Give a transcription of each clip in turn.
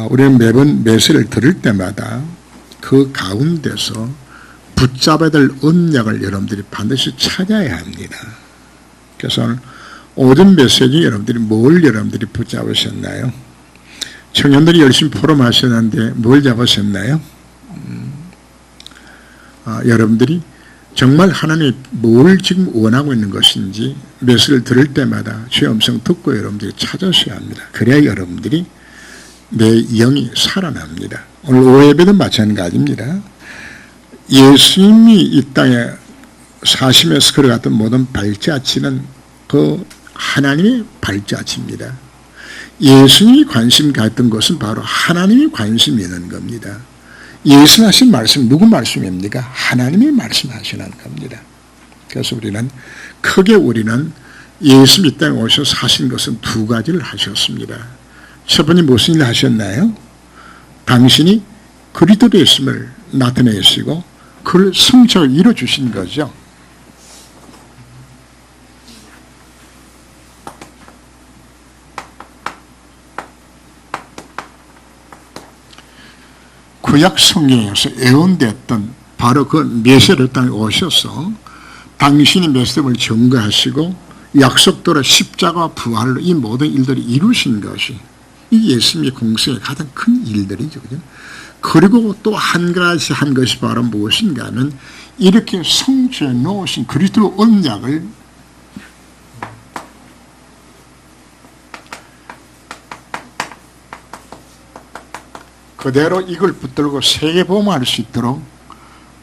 우리는 매번 메시지를 들을 때마다 그 가운데서 붙잡아야 될 언약을 여러분들이 반드시 찾아야 합니다. 그래서 오늘 오전 메시지 여러분들이 뭘 여러분들이 붙잡으셨나요? 청년들이 열심히 포럼하셨는데 뭘 잡으셨나요? 여러분들이 정말 하나님이 뭘 지금 원하고 있는 것인지 메시지를 들을 때마다 주의 음성 듣고 여러분들이 찾으셔야 합니다. 그래야 여러분들이 내 영이 살아납니다. 오늘 오예배도 마찬가지입니다. 예수님이 이 땅에 사시면서 걸어갔던 모든 발자취는 그 하나님의 발자취입니다. 예수님이 관심 갖던 것은 바로 하나님이 관심이 있는 겁니다. 예수님 하신 말씀 누구 말씀입니까? 하나님이 말씀하시는 겁니다. 그래서 우리는 크게 예수님 이 땅에 오셔서 하신 것은 두 가지를 하셨습니다. 첫 번째 무슨 일을 하셨나요? 당신이 그리스도의 있음을 나타내시고 그걸 성취하고 이루어주신 거죠. 구약 성경에서 예언됐던 바로 그 메시아를 땅에 오셔서 당신이 메시아를 증거하시고 약속대로 십자가 부활로 이 모든 일들을 이루신 것이 이 예수님의 공생의 가장 큰 일들이죠. 그죠? 그리고 또 한 가지 한 것이 바로 무엇인가 하면 이렇게 성취해 놓으신 그리스도 언약을 그대로 이걸 붙들고 세계보험할 수 있도록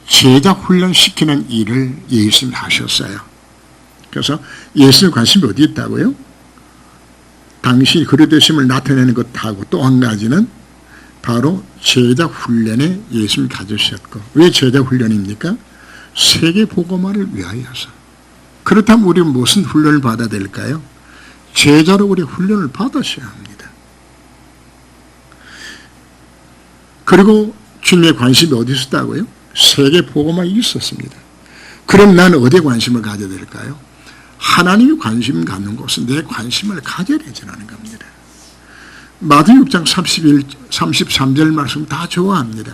제자 훈련시키는 일을 예수님이 하셨어요. 그래서 예수님 관심이 어디 있다고요? 당신이 그리스도심을 나타내는 것하고 또 한 가지는 바로 제자 훈련에 예수님이 가지셨고, 왜 제자 훈련입니까? 세계복음화를 위하여서. 그렇다면 우리는 무슨 훈련을 받아야 될까요? 제자로 우리 훈련을 받으셔야 합니다. 그리고 주님의 관심이 어디 있었다고요? 세계복음화에 있었습니다. 그럼 나는 어디에 관심을 가져야 될까요? 하나님이 관심 갖는 곳은 내 관심을 가져야 되지라는 겁니다. 마태복음 6장 33절 말씀 다 좋아합니다.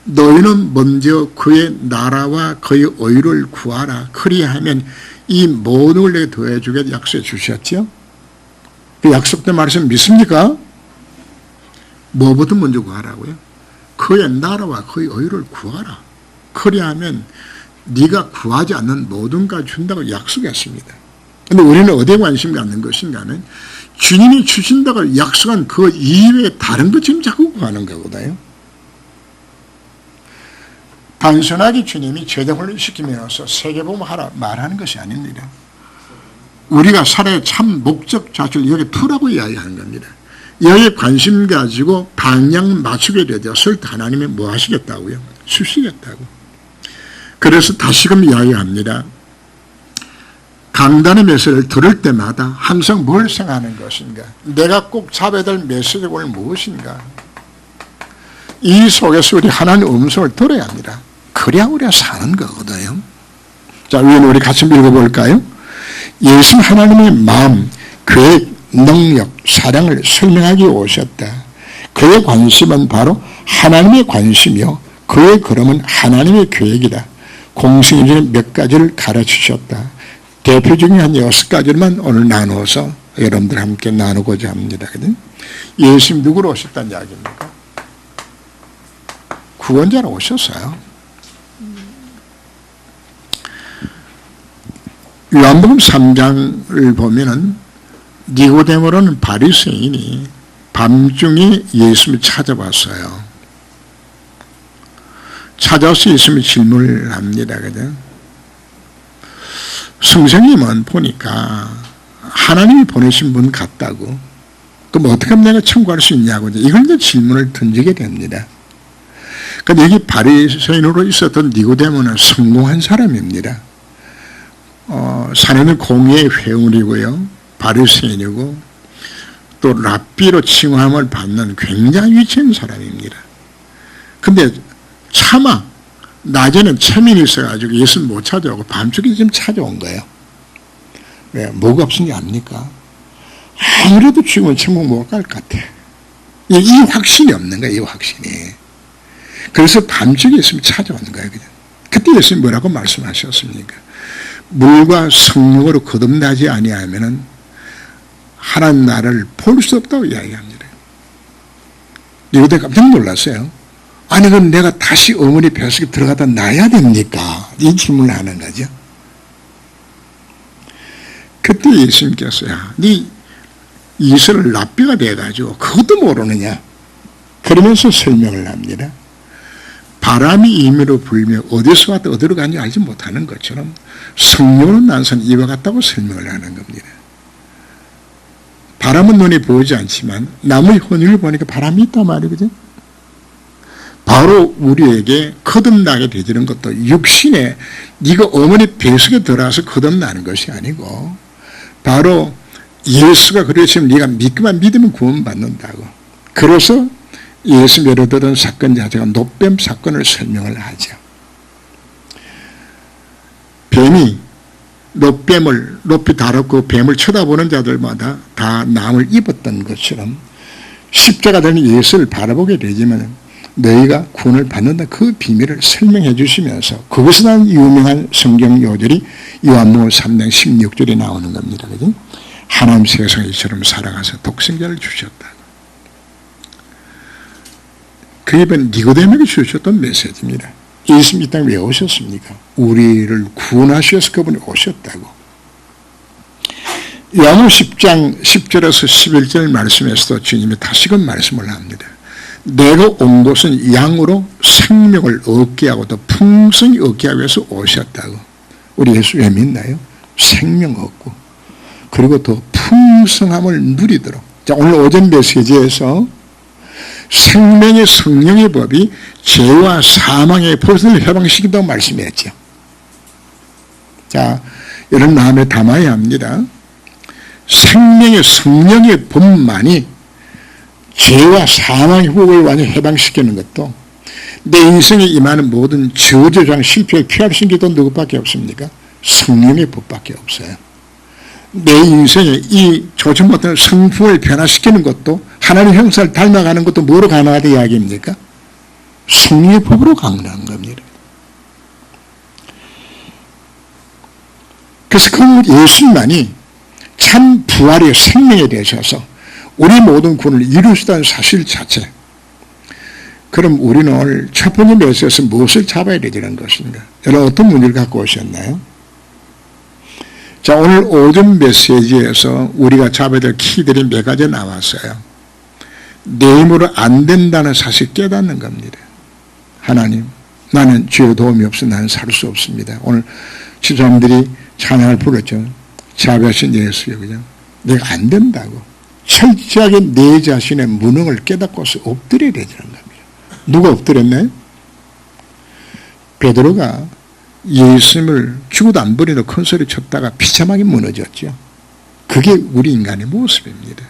너희는 먼저 그의 나라와 그의 의를 구하라. 그리하면 이 모든 걸 내게 더해주겠다 약속해 주셨죠? 그 약속된 말씀 믿습니까? 뭐부터 먼저 구하라고요? 그의 나라와 그의 의를 구하라. 그리하면 네가 구하지 않는 모든 걸 준다고 약속했습니다. 그런데 우리는 어디에 관심 갖는 것인가 하면 주님이 주신다고 약속한 그 이외에 다른 것 지금 자꾸 구하는 거거든요. 단순하게 주님이 제자 훈련시키면서 세계복음하라 말하는 것이 아닙니다. 우리가 살아야 참 목적 자체를 여기 두라고 이야기하는 겁니다. 여기에 관심 가지고 방향 맞추게 되었을 때 하나님이 뭐 하시겠다고요? 주시겠다고. 그래서 다시금 이야기합니다. 강단의 메시지를 들을 때마다 항상 뭘 생각하는 것인가? 내가 꼭 잡아야 될 메시지가 오늘 무엇인가? 이 속에서 우리 하나님의 음성을 들어야 합니다. 그래야 우리가 사는 거거든요. 자, 위에는 우리 같이 읽어볼까요? 예수 하나님의 마음, 계획, 능력, 사랑을 설명하기 오셨다. 그의 관심은 바로 하나님의 관심이요. 그의 걸음은 하나님의 계획이다. 공생애 중에 몇 가지를 가르치셨다. 대표적인 한 6가지만 오늘 나누어서 여러분들 함께 나누고자 합니다. 예수님 누구로 오셨다는 이야기입니까? 구원자로 오셨어요. 요한복음 3장을 보면은 니고데모라는 바리새인이 밤중에 예수님을 찾아왔어요. 찾아와서 예수님이 질문을 합니다. 그죠? 성령님은 보니까 하나님이 보내신 분 같다고. 그럼 어떻게 하면 내가 청구할 수 있냐고. 이걸 이제 질문을 던지게 됩니다. 근데 여기 바리새인으로 있었던 니고데모는 성공한 사람입니다. 사내는 공의의 회원이고요. 바리새인이고 또 랍비로 칭함을 받는 굉장히 위치 있는 사람입니다. 근데 차마 낮에는 체민이 있어가지고 예수를 못 찾아오고 밤중에 지금 찾아온 거예요. 왜? 뭐가 없으니 압니까? 아무래도 지금은 천국 못 갈 것 같아. 이 확신이 없는 거예요. 이 확신이. 그래서 밤중에 예수님이 찾아오는 거예요. 그때 예수님이 뭐라고 말씀하셨습니까? 물과 성령으로 거듭나지 아니하면은 하나님 나라를 볼 수 없다고 이야기합니다. 이것도 깜짝 놀랐어요. 아니 그럼 내가 다시 어머니 뱃속에 들어가다 나야 됩니까? 이 질문을 하는 거죠. 그때 예수님께서 네 이스라엘 랍비가 돼가지고 그것도 모르느냐? 그러면서 설명을 합니다. 바람이 임의로 불며 어디서 왔다 어디로 가는지 알지 못하는 것처럼 성령으로 난 사람은 이와 같다고 설명을 하는 겁니다. 바람은 눈에 보이지 않지만 나무의 흔적을 보니까 바람이 있단 말이거든. 바로 우리에게 거듭나게 되는 것도 육신에 네가 어머니 뱃속에 들어와서 거듭나는 것이 아니고 바로 예수가 그러시면 네가 믿기만 믿으면 구원받는다고. 그래서 예수 예로 들은 사건 자체가 노뱀 사건을 설명을 하죠. 뱀이 노뱀을 높이 다뤘고 뱀을 쳐다보는 자들마다 다 남을 입었던 것처럼 십자가 되는 예수를 바라보게 되지만 너희가 구원을 받는다 그 비밀을 설명해 주시면서 그것에 대한 유명한 성경 요절이 요한복음 3장 16절에 나오는 겁니다. 그죠? 하나님 세상에 이처럼 살아가서 독생자를 주셨다. 그게 니고데모에게 주셨던 메시지입니다. 예수님 이 땅에 왜 오셨습니까? 우리를 구원하셔서 그분이 오셨다고. 요한복음 10장 10절에서 11절 말씀에서도 주님이 다시금 말씀을 합니다. 내가 온 곳은 양으로 생명을 얻게 하고 또 풍성히 얻게 하기 위해서 오셨다고. 우리 예수 왜 믿나요? 생명 얻고 그리고 더 풍성함을 누리도록. 자, 오늘 오전 메시지에서 생명의 성령의 법이 죄와 사망의 벌을 해방시킨다고 말씀했죠. 자, 이런 마음에 담아야 합니다. 생명의 성령의 법만이 죄와 사망의 후를 완전히 해방시키는 것도 내 인생에 임하는 모든 저주장 실패에 피할 수 있는 게 또 누구밖에 없습니까? 성령의 법밖에 없어요. 내 인생에 이 조치 못하는 성품을 변화시키는 것도 하나님 형상을 닮아가는 것도 뭐로 가능하다 이야기입니까? 성령의 법으로 가능한 겁니다. 그래서 그 예수님만이 참 부활의 생명에 되셔서 우리 모든 구원을 이루시다는 사실 자체. 그럼 우리는 오늘 첫 번째 메시지에서 무엇을 잡아야 되는 것인가? 여러분 어떤 문제를 갖고 오셨나요? 자, 오늘 오전 메시지에서 우리가 잡아야 될 키들이 몇 가지 나왔어요. 내 힘으로 안 된다는 사실 깨닫는 겁니다. 하나님, 나는 주의 도움이 없어 나는 살 수 없습니다. 오늘 지사님들이 찬양을 불렀죠. 자비하신 예수요, 그냥 내가 안 된다고. 철저하게 내 자신의 무능을 깨닫고서 엎드려야 되는 겁니다. 누가 엎드렸나요? 베드로가 예수님을 죽어도 안 버리는 큰 소리 쳤다가 비참하게 무너졌죠. 그게 우리 인간의 모습입니다.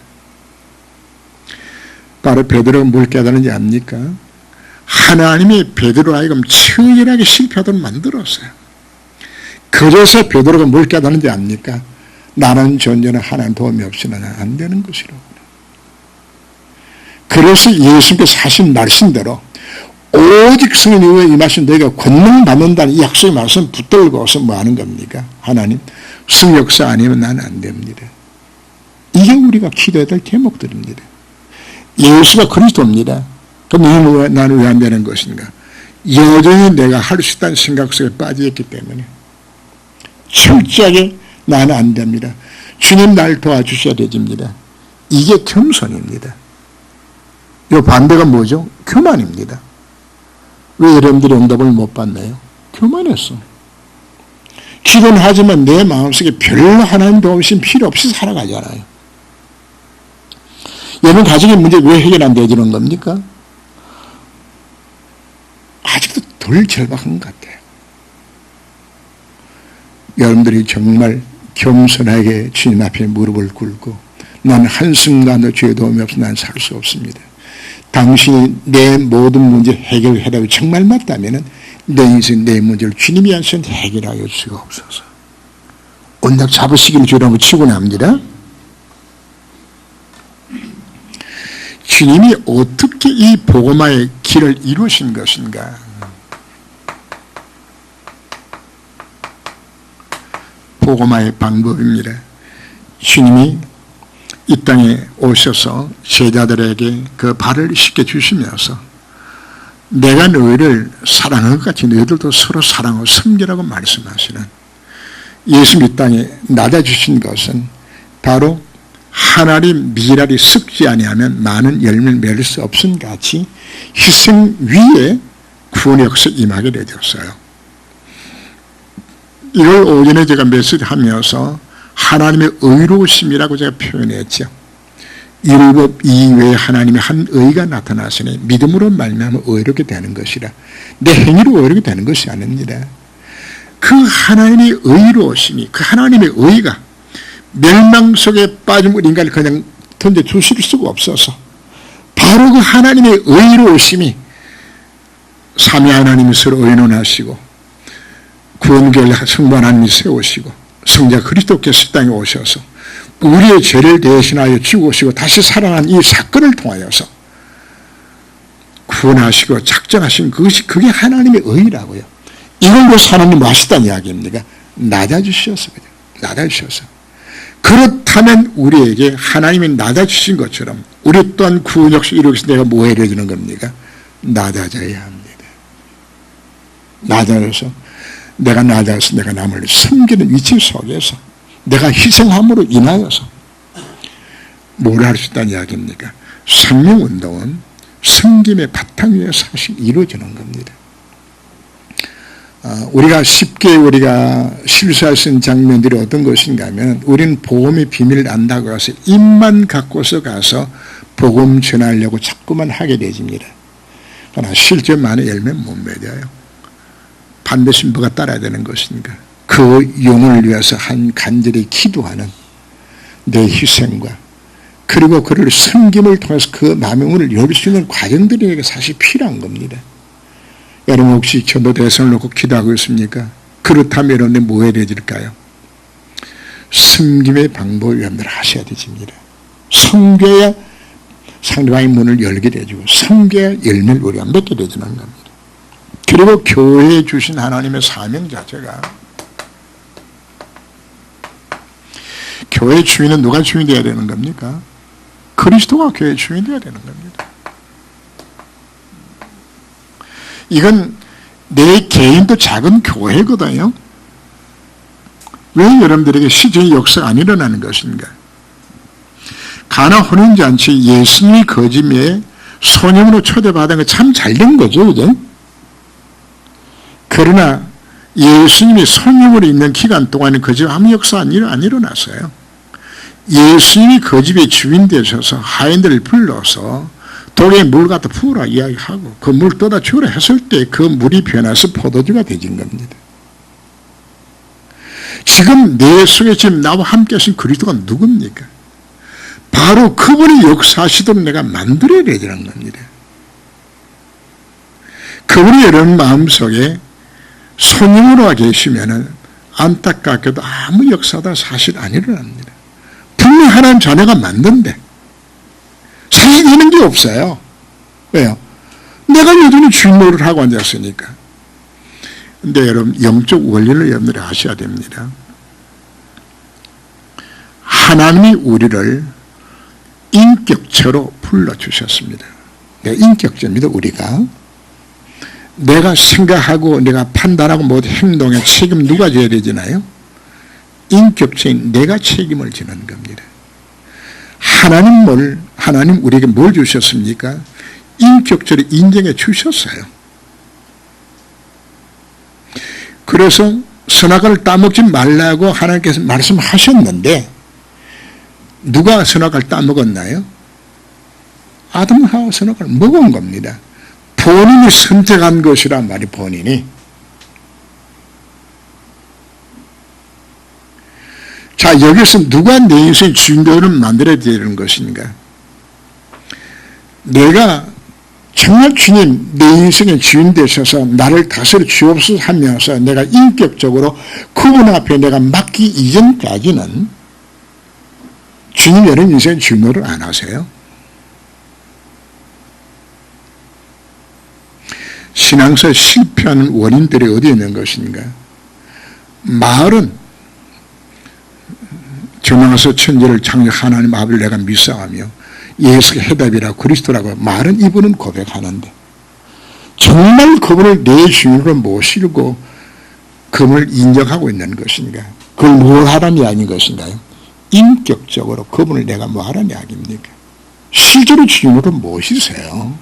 바로 베드로가 뭘 깨달은지 압니까? 하나님이 베드로 하여금 처절하게 실패하도록 만들었어요. 그래서 베드로가 뭘 깨달은지 압니까? 나는 존재는 하나님 도움이 없이는 안 되는 것이라고. 그래서 예수님께서 하신 말씀대로 오직 성령이 임하신 너희가 권능 받는다는 이 약속의 말씀 붙들고서 뭐 하는 겁니까? 하나님, 성역사 아니면 나는 안 됩니다. 이게 우리가 기도해야 될 제목들입니다. 예수가 그리스도입니다. 그럼 나는 왜 안 되는 것인가? 여전히 내가 할 수 있다는 생각 속에 빠져있기 때문에 철저하게 나는 안 됩니다. 주님 날 도와주셔야 되집니다. 이게 겸손입니다. 이 반대가 뭐죠? 교만입니다. 왜 여러분들이 응답을 못 받나요? 교만했어. 기도는 하지만 내 마음속에 별로 하나님 도우심 필요 없이 살아가잖아요. 여러분 가정의 문제 왜 해결 안 되지는 겁니까? 아직도 덜 절박한 것 같아요. 여러분들이 정말 겸손하게 주님 앞에 무릎을 꿇고 나는 한순간도 주의 도움이 없어 난 살 수 없습니다. 당신이 내 모든 문제 해결해라고 정말 맞다면 내 인생 내 문제를 주님이 한선 해결하여 주옵소서. 온nak 잡으시기를 주라고 치고 납니다. 주님이 어떻게 이 복음화의 길을 이루신 것인가? 복음화의 방법입니다. 주님이 이 땅에 오셔서 제자들에게 그 발을 씻겨 주시면서 내가 너희를 사랑한 것 같이 너희들도 서로 사랑하고 섬기라고 말씀하시는, 예수님 이 땅에 낮아주신 것은 바로 하나님 미랄이 썩지 아니하면 많은 열매를 맺을 수 없음 같이 희생 위에 구원의 역사 임하게 되었어요. 이걸 오전에 제가 메시지하면서 하나님의 의로우심이라고 제가 표현했죠. 율법 이외에 하나님의 한 의가 나타나시니 믿음으로 말미암아 의롭게 되는 것이라. 내 행위로 의롭게 되는 것이 아닙니다. 그 하나님의 의로우심이, 그 하나님의 의가 멸망 속에 빠진 우리 인간을 그냥 던져주실 수가 없어서 바로 그 하나님의 의로우심이 삼위 하나님이 서로 의논하시고 구원계를 성부 하나님이 세우시고 성자 그리스도께서 땅에 오셔서 우리의 죄를 대신하여 죽으시고 다시 살아난 이 사건을 통하여서 구원하시고 작정하신 그것이, 그게 하나님의 의라고요. 이걸로 하나님 뭐 하시다는 이야기입니까? 낮아주셔서 그래요. 낮아주셔서. 그렇다면 우리에게 하나님이 낮아주신 것처럼 우리 또한 구원 역시 이루기 내가 뭐 해야 되는 겁니까? 낮아져야 합니다. 낮아져서 내가 낮아서 내가 남을 섬기는 위치 속에서 내가 희생함으로 인하여서 뭘 할 수 있다는 이야기입니까? 생명운동은 섬김의 바탕 위에 사실 이루어지는 겁니다. 우리가 쉽게 우리가 실수할 수 있는 장면들이 어떤 것인가 하면 우리는 복음의 비밀을 안다고 해서 입만 갖고서 가서 복음 전하려고 자꾸만 하게 되집니다. 그러나 실제 많은 열매는 못 맺어요. 반드시 뭐가 따라야 되는 것인가? 그 영혼을 위해서 한 간절히 기도하는 내 희생과 그리고 그를 섬김을 통해서 그 마음의 문을 열 수 있는 과정들이 사실 필요한 겁니다. 여러분 혹시 전도 대선을 놓고 기도하고 있습니까? 그렇다면 여러분들 뭐 해야 되질까요? 섬김의 방법을 여러분들 하셔야 되집니다. 섬겨야 상대방의 문을 열게 되고 섬겨야 열매를 우리가 맺게 되지는 겁니다. 그리고 교회에 주신 하나님의 사명 자체가, 교회 주인은 누가 주인이 되어야 되는 겁니까? 그리스도가 교회 주인이 되어야 되는 겁니다. 이건 내 개인도 작은 교회거든요. 왜 여러분들에게 시적인 역사가 안 일어나는 것인가? 가나 혼인잔치 예수님이 거짓에 소년으로 초대받은 거 참 잘된 거죠, 그죠? 그러나 예수님이 손님으로 있는 기간 동안에 그 집 아무 역사 안 일어났어요. 예수님이 그 집의 주인 되셔서 하인들을 불러서 독에 물 갖다 부으라 이야기하고 그 물 떠다 주라 했을 때 그 물이 변해서 포도주가 되진 겁니다. 지금 내 속에 지금 나와 함께 하신 그리스도가 누굽니까? 바로 그분이 역사하시도록 내가 만들어야 되는 겁니다. 그분이 여러분 마음속에 손님으로 계시면은 안타깝게도 아무 역사도 사실 안 일어납니다. 분명히 하나님 자녀가 맞는데 사실 되는 게 없어요. 왜요? 내가 여전히 주인 노릇을 하고 앉았으니까. 근데 여러분 영적 원리를 여러분들이 아셔야 됩니다. 하나님이 우리를 인격체로 불러주셨습니다. 인격체입니다. 우리가 내가 생각하고 내가 판단하고 모든 행동에 책임 누가 져야 되잖아요. 인격체인 내가 책임을 지는 겁니다. 하나님 우리에게 뭘 주셨습니까? 인격체를 인정해 주셨어요. 그래서 선악과를 따먹지 말라고 하나님께서 말씀하셨는데 누가 선악과를 따먹었나요? 아담과 하와 선악과를 먹은 겁니다. 본인이 선택한 것이란 말이 본인이. 자, 여기서 누가 내 인생의 주인공을 만들어야 되는 것인가? 내가 정말 주님 내 인생의 주인 되셔서 나를 다스려 주옵소서 하면서 내가 인격적으로 그분 앞에 내가 맡기 이전까지는 주님 여러분 인생의 주인공을 안 하세요. 신앙서 실패하는 원인들이 어디에 있는 것인가? 말은 전능하사 천지를 창조한 하나님 아버지를 내가 믿사하며 예수가 해답이라 그리스도라고 말은 이분은 고백하는데 정말 그분을 내 주인으로 모시고 그분을 인정하고 있는 것인가? 그걸 뭘 하라는 이야기인 것인가요? 인격적으로 그분을 내가 뭐 하라는 이야기입니까? 실제로 주인으로 모시세요.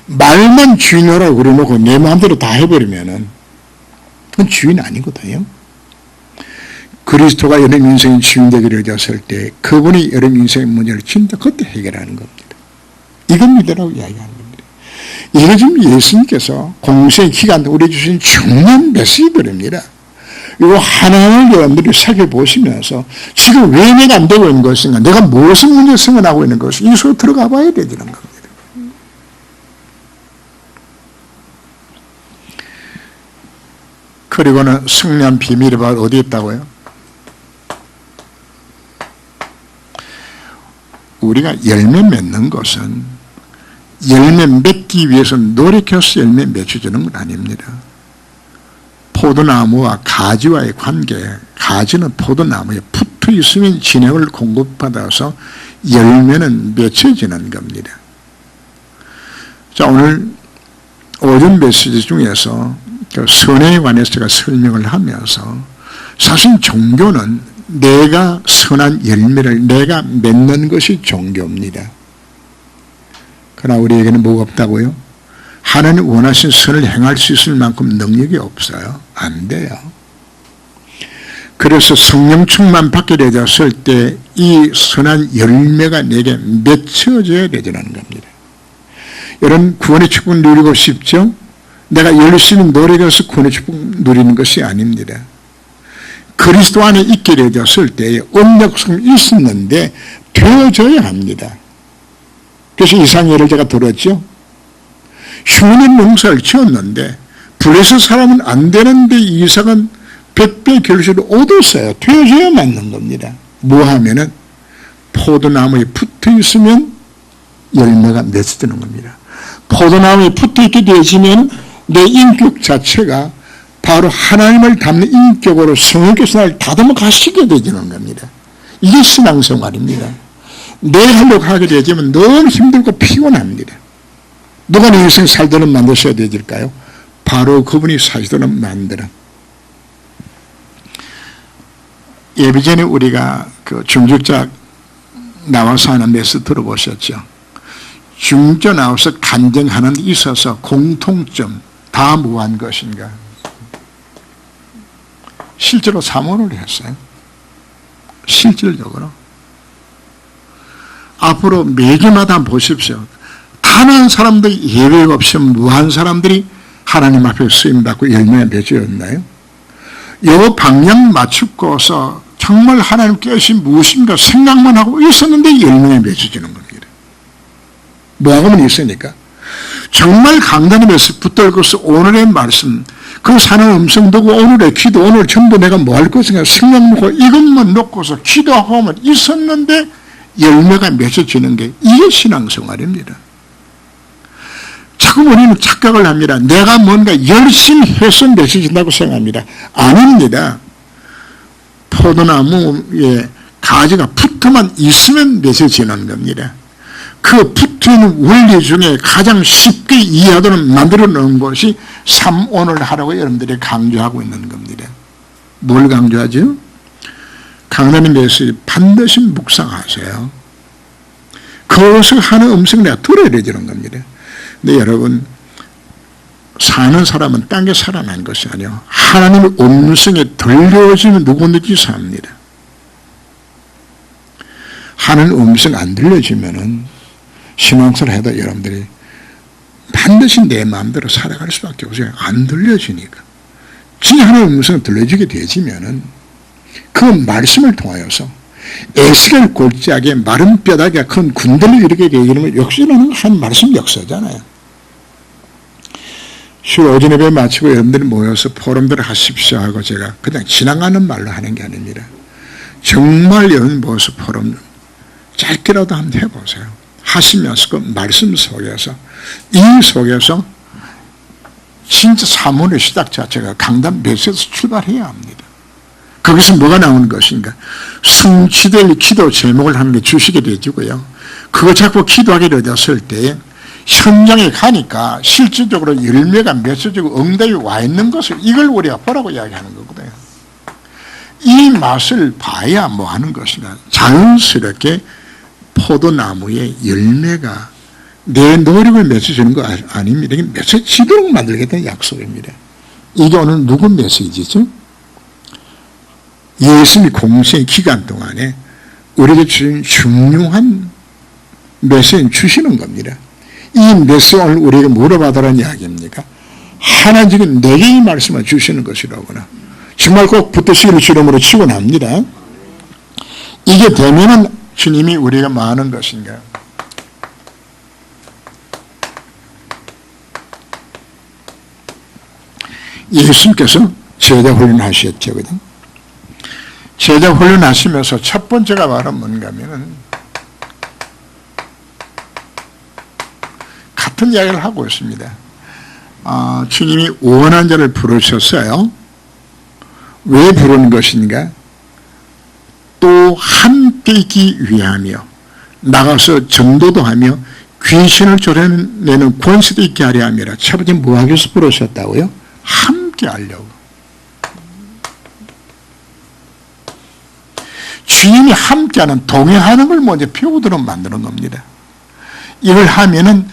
말만 주인으로 그려놓고 내 마음대로 다 해버리면은 그건 주인 아니거든요. 그리스도가 여러분 인생의 주인 되기를 되었을 때 그분이 여러분 인생의 문제를 진짜 그때 해결하는 겁니다. 이건 믿으라고 이야기하는 겁니다. 이게 지금 예수님께서 공생의 기간 우리 주신 중요한 메시지들입니다. 이거 하나하나 여러분들이 살펴보시면서 지금 왜 내가 안 되고 있는 것인가, 내가 무엇을 문제 생각하고 있는 것인가, 이 속에 들어가 봐야 되는 겁니다. 그리고는 승리한 비밀이 바로 어디에 있다고요? 우리가 열매 맺는 것은 열매 맺기 위해서 노력해서 열매 맺어주는 건 아닙니다. 포도나무와 가지와의 관계, 가지는 포도나무에 붙어 있으면 진액을 공급받아서 열매는 맺혀지는 겁니다. 자, 오늘 오전 메시지 중에서 선행에 관해서 제가 설명을 하면서 사실 종교는 내가 선한 열매를 내가 맺는 것이 종교입니다. 그러나 우리에게는 뭐가 없다고요? 하나님 원하신 선을 행할 수 있을 만큼 능력이 없어요. 안 돼요. 그래서 성령 충만 받게 되었을 때 이 선한 열매가 내게 맺혀져야 되는 겁니다. 여러분 구원의 축복 누리고 싶죠? 내가 열심히 노력해서 구원의 축복 누리는 것이 아닙니다. 그리스도 안에 있게 되었을 때에 언약성이 있었는데 되어져야 합니다. 그래서 이상 예를 제가 들었죠. 흉내 농사를 지었는데 불에서 살아면 안 되는데 이삭은 100배 결실을 얻었어요. 되어져야 맞는 겁니다. 뭐 하면은 포도나무에 붙어 있으면 열매가 맺어지는 겁니다. 포도나무에 붙어 있게 되어지면 내 인격 자체가 바로 하나님을 닮는 인격으로 성령께서 나를 다듬어 가시게 되는 겁니다. 이게 신앙생활입니다. 내 하려고 하게 되지만 너무 힘들고 피곤합니다. 누가 내 인생 살도록 만드셔야 되질까요? 바로 그분이 사시도록 만들어. 예비 전에 우리가 그 중직자 나와서 하는 메시지 들어보셨죠? 중직자 나와서 간증하는 데 있어서 공통점 다 무한 것인가? 실제로 사모를 했어요. 실질적으로. 앞으로 매주마다 한번 보십시오. 단 한 사람도 예외 없이 무한 사람들이 하나님 앞에 쓰임받고 열매가 맺어졌나요? 요 방향 맞추고서 정말 하나님께서 무엇인가 생각만 하고 있었는데 열매가 맺어지는 겁니다. 뭐하고만 있으니까. 정말 강단의 메시지 붙들고서 오늘의 말씀, 그 사는 음성 듣고 오늘의 기도, 오늘 전부 내가 뭐 할 것인가 생각 놓고 이것만 놓고서 기도하고만 있었는데 열매가 맺어지는 게 이게 신앙생활입니다. 자꾸 우리는 착각을 합니다. 내가 뭔가 열심히 해서 맺어진다고 생각합니다. 아닙니다. 포도나무에 가지가 붙어만 있으면 맺어지는 겁니다. 그 붙어있는 원리 중에 가장 쉽게 이해하도록 만들어 놓은 것이 삼온을 하라고 여러분들이 강조하고 있는 겁니다. 뭘 강조하죠? 강단의 메시지 반드시 묵상하세요. 그것을 하는 음성을 내가 들어야 되는 겁니다. 근데 여러분, 사는 사람은 땅에 살아난 것이 아니요 하나님의 음성에 들려지면 누구든지 삽니다. 하나님 음성 안 들려지면은 신앙생활 해도 여러분들이 반드시 내 마음대로 살아갈 수밖에 없어요. 안 들려지니까. 진짜 하나님의 음성이 들려지게 되지면은 그 말씀을 통하여서 에스겔 골짜기에 마른 뼈다귀가 큰 군대를 일으키게 되면 역시는 한 말씀 역사잖아요. 실 오전 예배 마치고 여러분들이 모여서 포럼들을 하십시오 하고 제가 그냥 지나가는 말로 하는 게 아닙니다. 정말 여러분 모여서 포럼 짧게라도 한번 해보세요. 하시면서 그 말씀 속에서 이 속에서 진짜 사문의 시작 자체가 강단 메시에서 출발해야 합니다. 거기서 뭐가 나오는 것인가? 성취될 기도 제목을 하는 게 주식이 되지고요. 그거 자꾸 기도하게 되었을 때 현장에 가니까 실질적으로 열매가 맺어지고 응답이 와 있는 것을 이걸 우리가 보라고 이야기하는 거거든요. 이 맛을 봐야 뭐 하는 것인가? 자연스럽게 포도나무의 열매가 내 노력을 맺어주는 거 아닙니다. 이게 맺어지도록 만들겠다는 약속입니다. 이게 오늘 누구 메시지죠? 예수님이 공생의 기간 동안에 우리에게 주신 중요한 메시지를 주시는 겁니다. 이 메시지가 오늘 우리에게 물어봐달라는 이야기입니까? 하나님은 내게 이 말씀을 주시는 것이라구나. 정말 꼭 붙드시기를 주름으로 축원합니다. 이게 되면은 주님이 우리가 뭐 하는 것인가? 예수님께서 제자 훈련하셨죠. 제자 훈련하시면서 첫 번째가 바로 뭔가 하면은 같은 이야기를 하고 있습니다. 주님이 원한 자를 부르셨어요. 왜 부르는 것인가? 또 함께 있기 위하며 나가서 전도도 하며 귀신을 쫓아내는 권세도 있게 하려 함이라. 첫 번째 뭐 하기 위해서 부르셨다고요? 함께 하려고. 주님이 함께하는 동행하는 걸 먼저 배우도록 만드는 겁니다. 이걸 하면은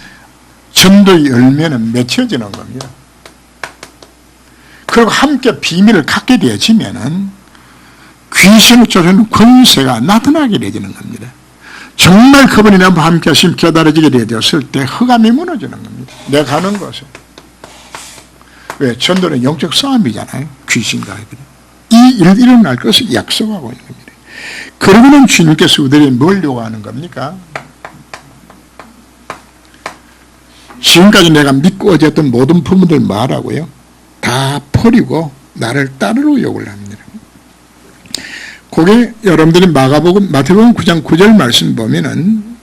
전도의 열매는 맺혀지는 겁니다. 그리고 함께 비밀을 갖게 되어지면은 귀신을 쫓아내는 권세가 나타나게 되어지는 겁니다. 정말 그분이 나와 함께 하시면 깨달아지게 되었을 때 흑암이 무너지는 겁니다. 내가 가는 것은. 왜? 전도는 영적 싸움이잖아요. 귀신과 이 일이 일어날 것을 약속하고 있는 겁니다. 그러고는 주님께서 우리에게 뭘 요구하는 겁니까? 지금까지 내가 믿고 어졌던 모든 부모들 말하고요. 다 버리고 나를 따르라고 요구를 합니다. 그게 여러분들이 마태복음 9장 9절 말씀 보면은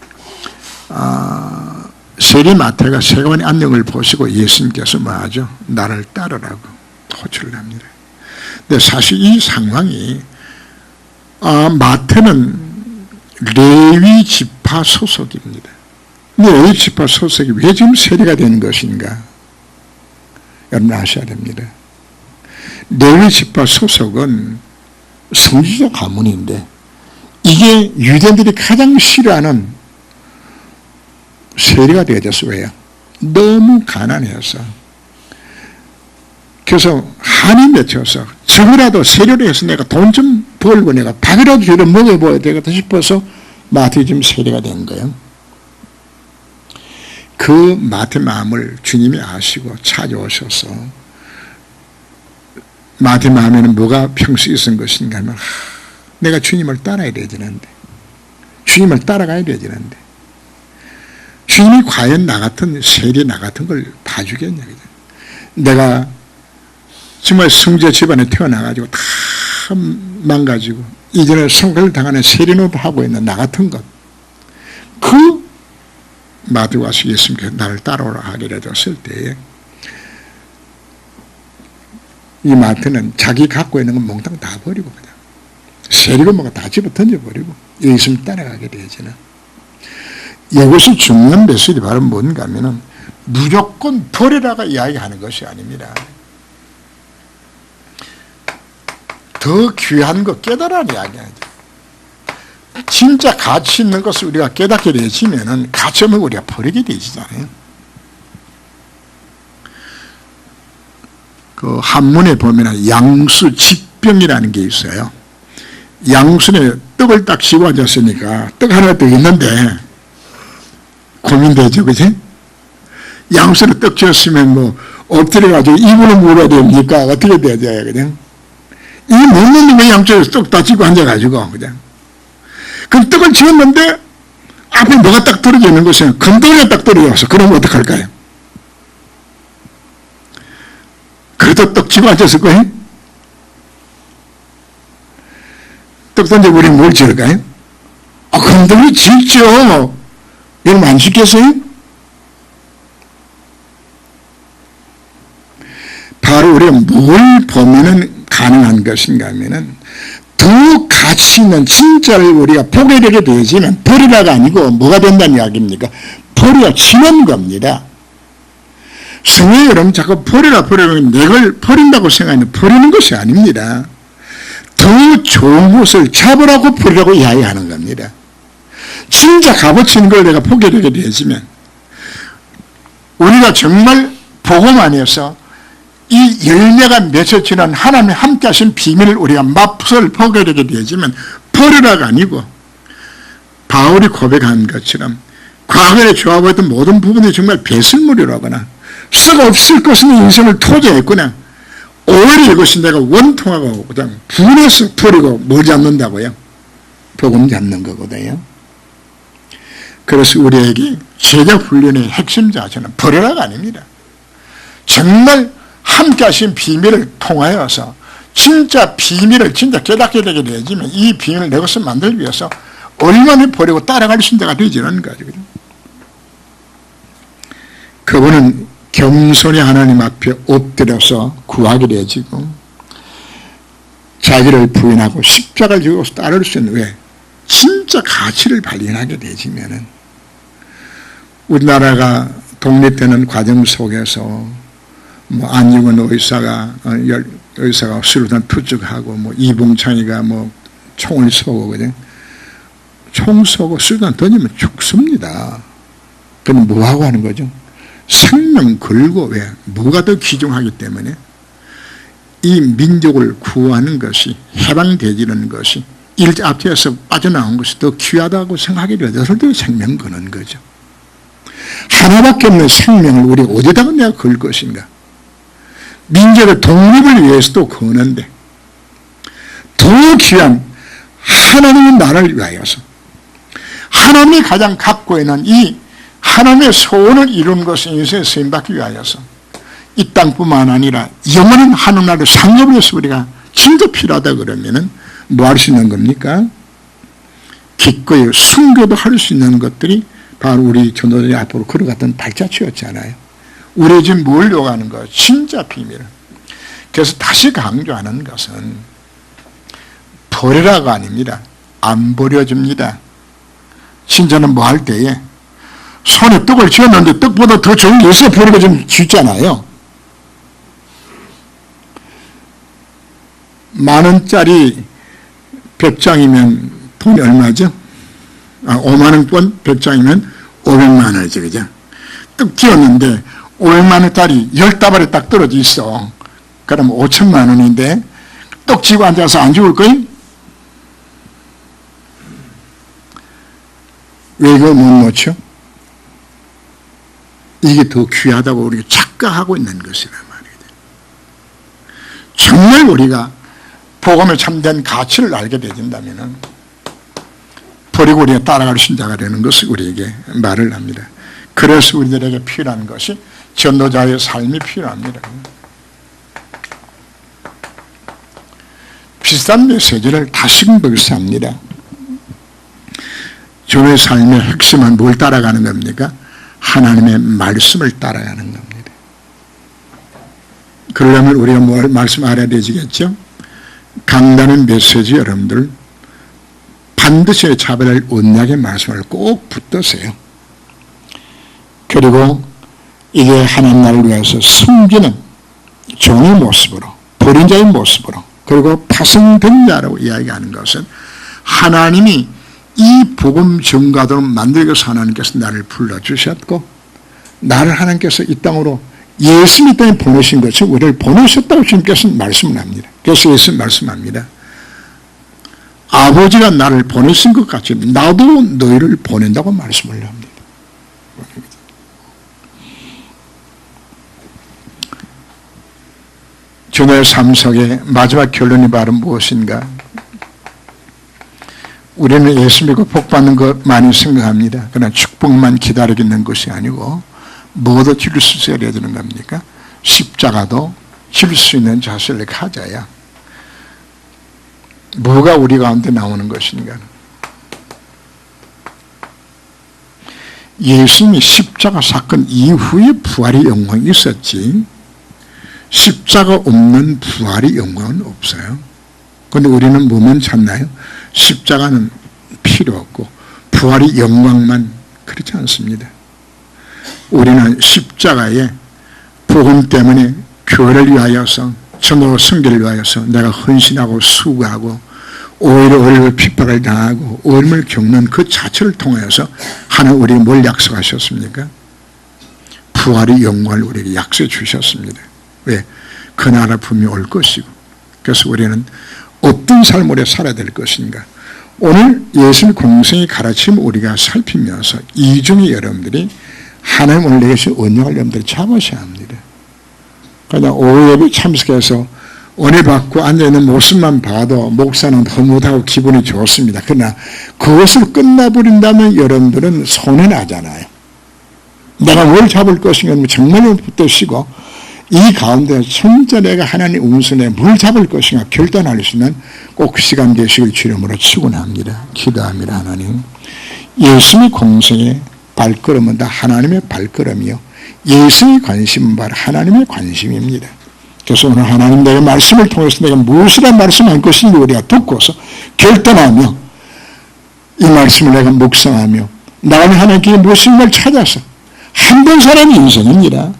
세리마태가 세관의 안녕을 보시고 예수님께서 뭐하죠? 나를 따르라고 호출을 합니다. 근데 사실 이 상황이 마태는 레위 지파 소속입니다. 근데 레위 지파 소속이 왜 지금 세리가 되는 것인가? 여러분 아셔야 됩니다. 레위 지파 소속은 성지자 가문인데 이게 유대인들이 가장 싫어하는 세리가 되어졌어. 왜요? 너무 가난해서. 그래서 한이 맺혀서 적어라도 세리로 해서 내가 돈 좀 벌고 내가 밥이라도 저를 먹어봐야 되겠다 싶어서 마태 지금 세리가 된 거예요. 그 마태 마음을 주님이 아시고 찾아오셔서 마태 마음에는 뭐가 평소에 있은 것인가 하면 내가 주님을 따라야 되지는데 주님을 따라가야 되지는데 주님이 과연 나 같은 세리 나 같은 걸 봐주겠냐. 내가 정말 성자 집안에 태어나가지고 다 망가지고 이전에 성과를 당하는 세리노릇 하고 있는 나 같은 것. 그 마태 와서 예수님께서 나를 따라오라 하게 되었을 때 이 마태는 자기 갖고 있는 건 몽땅 다 버리고 그냥 세리고 뭐가 다 집어 던져버리고 예수님 따라가게 되지는 이것이 중요한 메시지 바로 뭔가 하면은 무조건 버리라가 이야기하는 것이 아닙니다. 더 귀한 거 깨달아야 이야기하죠. 진짜 가치 있는 것을 우리가 깨닫게 되시면은 가치 없는 걸 우리가 버리게 되잖아요. 그 한문에 보면 양수 직병이라는 게 있어요. 양순에 떡을 딱 쥐고 앉았으니까 떡 하나 더 있는데 고민되죠, 그치? 양순에 떡 쥐었으면 뭐 엎드려가지고 입으로 물어야 됩니까? 어떻게 돼야 돼요, 그냥? 이 먹는 놈의 양쪽에서 떡 다 쥐고 앉아가지고 그냥. 그럼 떡을 쥐었는데 앞에 뭐가 딱 떨어져 있는 것은 금덩이가 딱 떨어져서 그러면 어떡할까요? 그래도 떡 쥐고 앉았을 거예요? 떡 던져버리면 뭘 지을까요? 금덩이 짓죠. 여러분 안 시켰어요? 바로 우리가 뭘 보면은 가능한 것인가 하면은 더 가치 있는 진짜를 우리가 보게 되게 되지만 버리라가 아니고 뭐가 된다는 이야기입니까? 버려지는 겁니다. 성령 여러분 자꾸 버리라 내걸 버린다고 생각하면 버리는 것이 아닙니다. 더 좋은 것을 잡으라고 버리라고 이야기하는 겁니다. 진짜 값어치 있는 걸 내가 보게 되게 되지만 우리가 정말 복음 안에서 이 열매가 맺어지는 하나님의 함께 하신 비밀을 우리가 맛을 보게 되게 되지만 버리라가 아니고 바울이 고백한 것처럼 과거에 좋아보였던 모든 부분이 정말 배설물이라거나 썩 없을 것은 인생을 토지했구나. 오히려 이것이 내가 원통하고 그냥 분해서 버리고 뭘 잡는다고요? 복음 잡는 거거든요. 그래서 우리에게 제자 훈련의 핵심 자세는 버려라가 아닙니다. 정말 함께 하신 비밀을 통하여서 진짜 비밀을 진짜 깨닫게 되게 되지만 이 비밀을 내 것을 만들기 위해서 얼마나 버리고 따라갈 신자가 되지는 거죠. 그분은 겸손히 하나님 앞에 엎드려서 구하게 되어지고 자기를 부인하고 십자가를 지고 따를 수 있는 왜? 진짜 가치를 발견하게 되지면은 우리나라가 독립되는 과정 속에서 뭐 안중근 의사가 수류탄 투척하고 뭐 이봉창이가 뭐 총을 쏘고 그냥 총 쏘고 수류탄 던지면 죽습니다. 그럼 뭐하고 하는 거죠? 생명 걸고 왜? 뭐가 더 귀중하기 때문에 이 민족을 구하는 것이 해방되지는 것이 일제압제에서 빠져나온 것이 더 귀하다고 생각하게 되어서 생명 거는 거죠. 하나밖에 없는 생명을 우리 어디다가 내가 걸 것인가? 민족의 독립을 위해서도 거는데 더 귀한 하나님의 나라를 위하여서 하나님이 가장 갖고 있는 이 하나님의 소원을 이룬 것은 인생에 쓰임받기 위하여서 이 땅뿐만 아니라 영원한 하나님 나라를 상급을 해서 우리가 진짜 필요하다 그러면은 뭐 할 수 있는 겁니까? 기꺼이 순교도 할 수 있는 것들이 바로 우리 전도자의 앞으로 걸어갔던 발자취였잖아요. 우리 지금 뭘 요구하는 거예요? 진짜 비밀. 그래서 다시 강조하는 것은 버리라가 아닙니다. 안 버려집니다. 신자는 뭐 할 때에 손에 떡을 쥐었는데 떡보다 더 좋은 게 있어야 버리고 좀 쥐잖아요. 10,000원짜리 100장이면 돈이 얼마죠? 50,000원권 100장이면 500만 원이죠. 그죠? 떡 쥐었는데 500만 원짜리 10다발이 딱 떨어져 있어. 그럼 5천만 원인데 떡 쥐고 앉아서 안 죽을 거예요? 왜 이거 못 놓죠? 이게 더 귀하다고 우리가 착각하고 있는 것이란 말이에요. 정말 우리가 복음에 참된 가치를 알게 되진다면 버리고 우리가 따라갈 신자가 되는 것을 우리에게 말을 합니다. 그래서 우리들에게 필요한 것이 전도자의 삶이 필요합니다. 비슷한 메시지를 다시금 복습합니다. 저의 삶의 핵심은 뭘 따라가는 겁니까? 하나님의 말씀을 따라가는 겁니다. 그러려면 우리가 뭘 말씀 알아야 되지겠죠? 강단의 메시지 여러분들 반드시 자별할 언약의 말씀을 꼭 붙드세요. 그리고 이게 하나님 나라를 위해서 숨기는 종의 모습으로 버린 자의 모습으로 그리고 파송된 자라고 이야기하는 것은 하나님이 이 복음 전가도로 만들기 위해서 하나님께서 나를 불러주셨고 나를 하나님께서 이 땅으로 예수 이 땅에 보내신 것을 우리를 보내셨다고 주님께서 말씀을 합니다. 그래서 예수 말씀합니다. 아버지가 나를 보내신 것 같이 나도 너희를 보낸다고 말씀을 합니다. 전도의 삶 속의 마지막 결론이 바로 무엇인가? 우리는 예수 믿고 복 받는 것 많이 생각합니다. 그러나 축복만 기다리고 있는 것이 아니고 뭐도 질 수 있어야 되는 겁니까? 십자가도 질 수 있는 자세를 가져야 뭐가 우리 가운데 나오는 것인가? 예수님이 십자가 사건 이후에 부활의 영광이 있었지 십자가 없는 부활의 영광은 없어요. 그런데 우리는 뭐만 찾나요? 십자가는 필요 없고 부활의 영광만. 그렇지 않습니다. 우리는 십자가에 복음 때문에 교회를 위하여서 전도 성결을 위하여서 내가 헌신하고 수고하고 오히려 어려운 핍박을 당하고 어려움을 겪는 그 자체를 통해서 하나님 우리에게 뭘 약속하셨습니까? 부활의 영광을 우리에게 약속해 주셨습니다. 왜? 그 나라 분이 올 것이고. 그래서 우리는 어떤 삶으로 살아야 될 것인가. 오늘 예수님 공생의 가르침을 우리가 살피면서 이중에 여러분들이 하나님 오늘 내게 언약을 여러분들이 잡으셔야 합니다. 그냥 오후 예배 참석해서 은혜 받고 앉아있는 모습만 봐도 목사는 흐뭇하고 기분이 좋습니다. 그러나 그것을 끝나버린다면 여러분들은 손해나잖아요. 내가 뭘 잡을 것인가 정말 붙드시고 이 가운데 진짜 내가 하나님 운선에 뭘 잡을 것인가 결단할 수 있는 꼭 시간 되시길 주름으로 축원합니다. 기도합니다. 하나님 예수님의 공생의 발걸음은 다 하나님의 발걸음이요 예수의 관심은 바로 하나님의 관심입니다. 그래서 오늘 하나님 내가 말씀을 통해서 내가 무엇이란 말씀할 것인지 우리가 듣고서 결단하며 이 말씀을 내가 묵상하며 나는 하나님께 무엇인가를 찾아서 한 번 사는 인생입니다.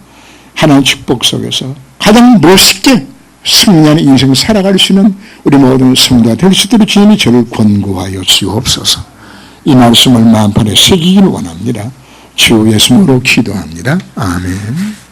하나님 축복 속에서 가장 멋있게 승리하는 인생을 살아갈 수 있는 우리 모든 성도가 될 수 있도록 주님이 저를 권고하여 주옵소서. 이 말씀을 마음판에 새기기를 원합니다. 주 예수님으로 기도합니다. 아멘.